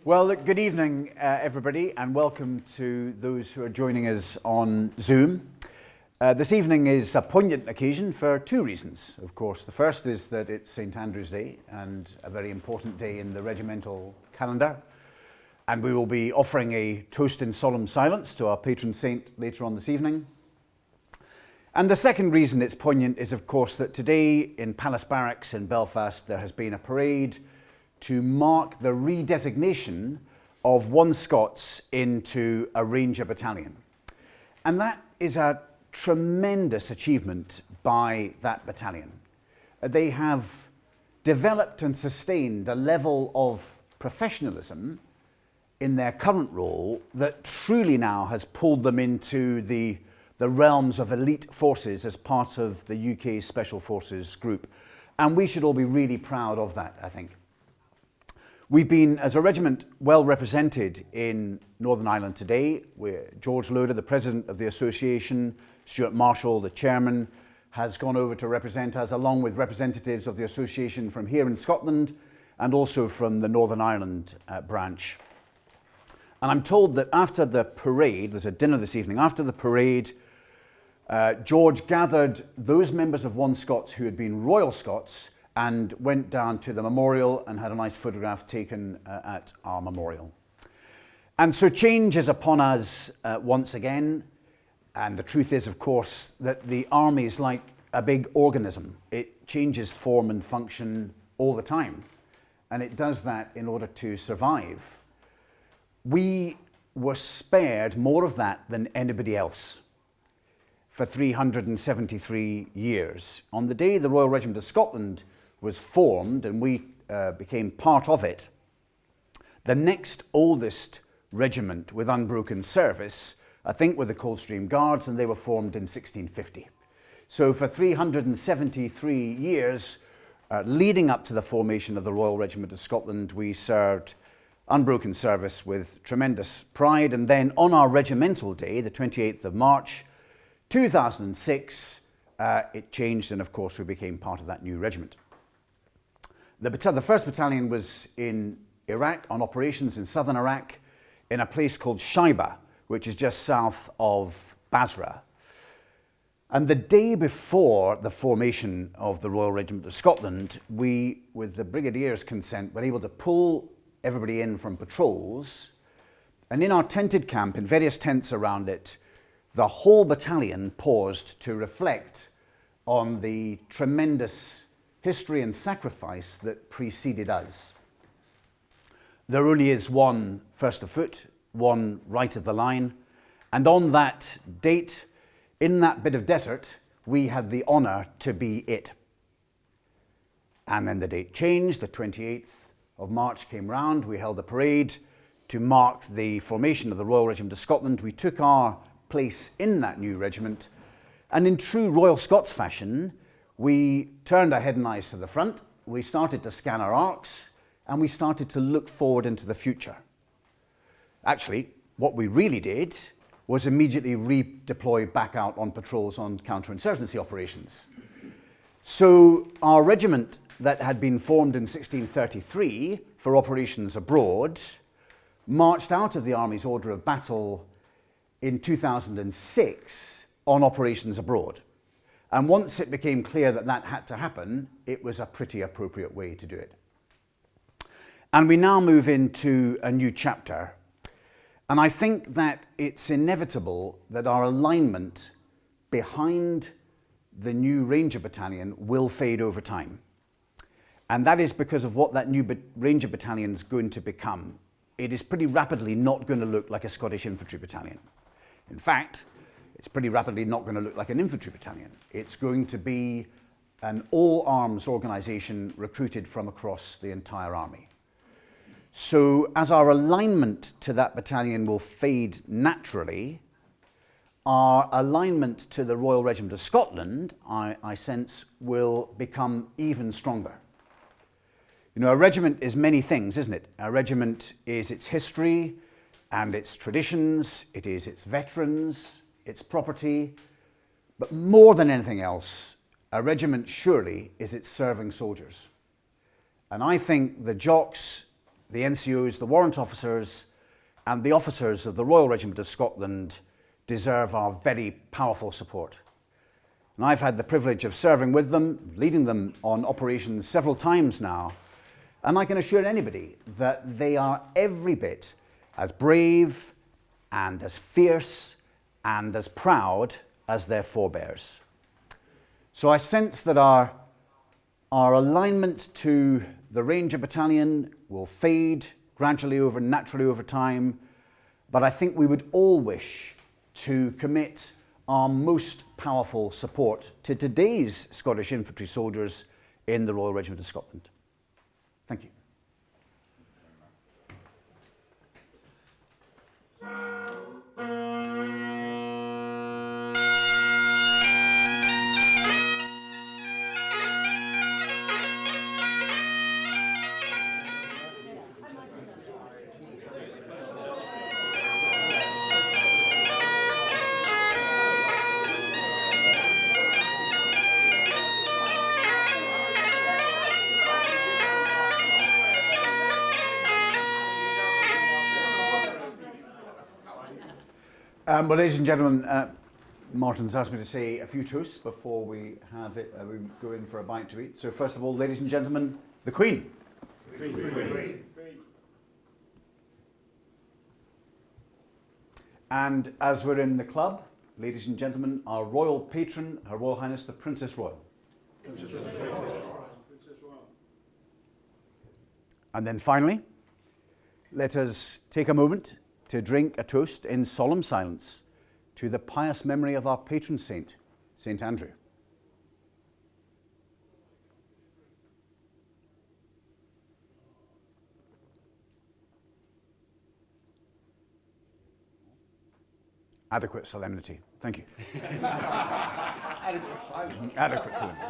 Well, look, good evening, everybody, and welcome to those who are joining us on Zoom. This evening is a poignant occasion for two reasons, of course. The first is that it's St. Andrew's Day and a very important day in the regimental calendar. And we will be offering a toast in solemn silence to our patron saint later on this evening. And the second reason it's poignant is, of course, that today in Palace Barracks in Belfast there has been a parade to mark the redesignation of one Scots into a Ranger battalion. And that is a tremendous achievement by that battalion. They have developed and sustained a level of professionalism in their current role that truly now has pulled them into the realms of elite forces as part of the UK Special Forces group. And we should all be really proud of that, I think. We've been, as a regiment, well represented in Northern Ireland today. George Loader, the president of the association, Stuart Marshall, the chairman, has gone over to represent us, along with representatives of the association from here in Scotland and also from the Northern Ireland branch. And I'm told that after the parade, there's a dinner this evening, after the parade, George gathered those members of One Scots who had been Royal Scots and went down to the memorial and had a nice photograph taken at our memorial. And so change is upon us once again. And the truth is, of course, that the army is like a big organism. It changes form and function all the time. And it does that in order to survive. We were spared more of that than anybody else for 373 years. On the day the Royal Regiment of Scotland was formed and we became part of it, the next oldest regiment with unbroken service, I think, were the Coldstream Guards, and they were formed in 1650. So for 373 years, leading up to the formation of the Royal Regiment of Scotland, we served unbroken service with tremendous pride. And then on our regimental day, the 28th of March, 2006, it changed, and of course we became part of that new regiment. The first battalion was in Iraq, on operations in southern Iraq, in a place called Shaiba, which is just south of Basra. And the day before the formation of the Royal Regiment of Scotland, we, with the Brigadier's consent, were able to pull everybody in from patrols. And in our tented camp, in various tents around it, the whole battalion paused to reflect on the tremendous history and sacrifice that preceded us. There only is one first afoot, one right of the line, and on that date, in that bit of desert, we had the honour to be it. And then the date changed, the 28th of March came round, we held a parade to mark the formation of the Royal Regiment of Scotland. We took our place in that new regiment, and in true Royal Scots fashion, we turned our head and eyes to the front, we started to scan our arcs, and we started to look forward into the future. Actually, what we really did was immediately redeploy back out on patrols on counterinsurgency operations. So our regiment that had been formed in 1633 for operations abroad marched out of the Army's order of battle in 2006 on operations abroad. And once it became clear that that had to happen, it was a pretty appropriate way to do it. And we now move into a new chapter. And I think that it's inevitable that our alignment behind the new Ranger Battalion will fade over time. And that is because of what that new Ranger Battalion is going to become. It is pretty rapidly not going to look like a Scottish Infantry Battalion. In fact, it's pretty rapidly not going to look like an infantry battalion. It's going to be an all-arms organisation recruited from across the entire army. So as our alignment to that battalion will fade naturally, our alignment to the Royal Regiment of Scotland, I sense, will become even stronger. You know, a regiment is many things, isn't it? A regiment is its history and its traditions, it is its veterans, its property, but more than anything else, a regiment surely is its serving soldiers. And I think the jocks the NCOs, the warrant officers, and the officers of the Royal Regiment of Scotland deserve our very powerful support. And I've had the privilege of serving with them, leading them on operations several times now, and I can assure anybody that they are every bit as brave and as fierce and as proud as their forebears. So I sense that our alignment to the Ranger Battalion will fade gradually naturally over time, but I think we would all wish to commit our most powerful support to today's Scottish infantry soldiers in the Royal Regiment of Scotland. Thank you. Well, ladies and gentlemen, Martin's asked me to say a few toasts before we we go in for a bite to eat. So first of all, ladies and gentlemen, the Queen. Queen. And as we're in the club, ladies and gentlemen, our royal patron, Her Royal Highness the Princess Royal. Princess Royal. And then finally, let us take a moment to drink a toast in solemn silence to the pious memory of our patron saint, St. Andrew. Adequate solemnity. Thank you. Adequate solemnity.